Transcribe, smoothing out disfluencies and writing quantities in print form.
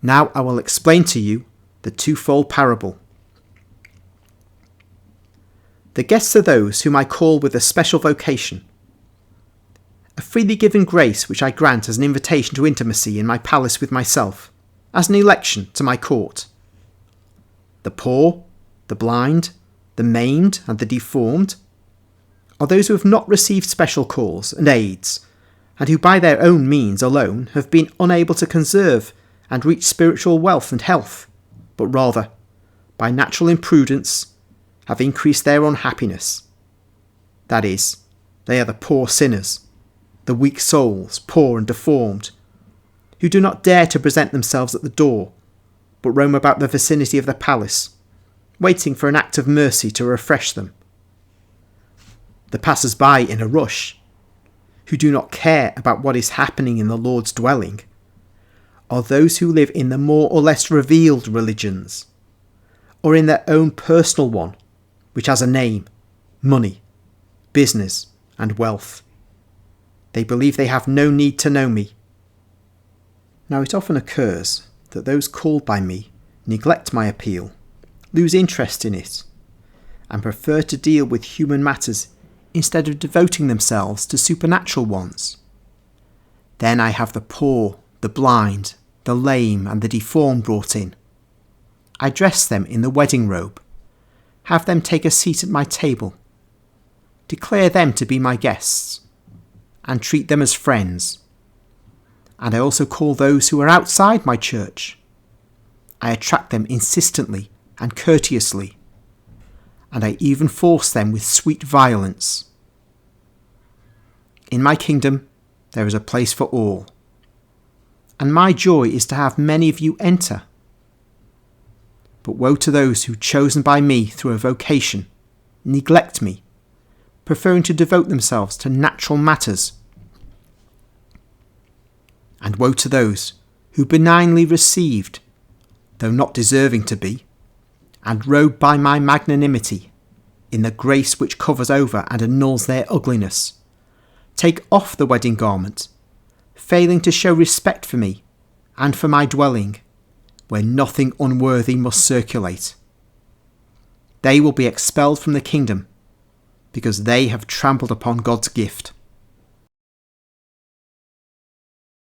Now I will explain to you the twofold parable. The guests are those whom I call with a special vocation, a freely given grace which I grant as an invitation to intimacy in my palace with myself, as an election to my court. The poor, the blind, the maimed and the deformed are those who have not received special calls and aids, and who by their own means alone have been unable to conserve and reach spiritual wealth and health, but rather, by natural imprudence, have increased their unhappiness. That is, they are the poor sinners, the weak souls, poor and deformed, who do not dare to present themselves at the door, but roam about the vicinity of the palace, waiting for an act of mercy to refresh them. The passers-by in a rush, who do not care about what is happening in the Lord's dwelling, are those who live in the more or less revealed religions, or in their own personal one, which has a name, money, business, and wealth. They believe they have no need to know me. Now it often occurs that those called by me neglect my appeal, lose interest in it, and prefer to deal with human matters instead of devoting themselves to supernatural ones. Then I have the poor, the blind, the lame, and the deformed brought in. I dress them in the wedding robe, have them take a seat at my table, declare them to be my guests, and treat them as friends. And I also call those who are outside my church. I attract them insistently and courteously, and I even force them with sweet violence. In my kingdom there is a place for all, and my joy is to have many of you enter. But woe to those who, chosen by me through a vocation, neglect me, preferring to devote themselves to natural matters. And woe to those who benignly received, though not deserving to be, and robed by my magnanimity, in the grace which covers over and annuls their ugliness, take off the wedding garment, failing to show respect for me and for my dwelling, where nothing unworthy must circulate. They will be expelled from the kingdom, because they have trampled upon God's gift.